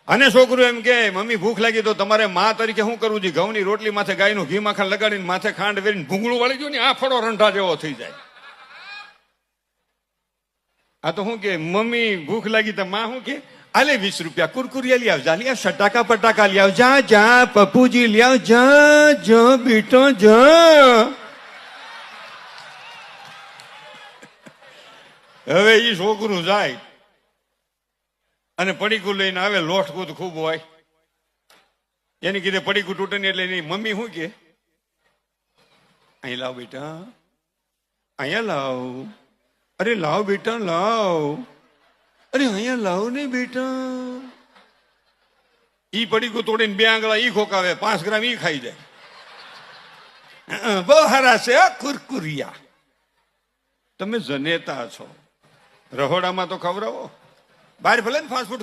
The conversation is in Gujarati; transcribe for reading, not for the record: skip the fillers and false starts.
અને છોકરું એમ કે મમ્મી ભૂખ લાગી તો તમારે માં તરીકે શું કરવું જોઈએ? ઘઉંની રોટલી માથે ગાયનું ઘી માખણ લગાડીને માથે ખાંડ વેરીને ભૂંગળું વાળી ગયું ને આ ફળો રંઢા જેવો થઈ જાય. આ તો શું કે મમ્મી ભૂખ લાગી તો માં શું કે આલે 20 રૂપિયા કુરકુરિયા લઈ આવ, જા લઈ આવ, સટાકા પટાકા લઈ આવ, જા જા પપ્પુજી લઈ આવ, જા જા બેટો જા. હવે ઈ છોકરું જાય અને પડીકું લઈને આવે, લોટ કૂદ ખૂબ હોય, એની કીધે પડીકું તૂટે ને એટલે એની મમ્મી શું કે અહીં લાવ બેટા, અહીંયા લાવ, અરે લાવ બેટા લાવ, અરે અહીંયા લાવ ને બેટા. ઈ પડીકું તોડીને 2 આંગળા ઈ ખોકાવે, 5 ગ્રામ ઈ ખાઈ જાય. બહુ હારા છે કુરકુરિયા. તમે જનેતા છો, રહોડામાં તો ખવડાવો, બહાર ભલે ને ફાસ્ટ ફૂડ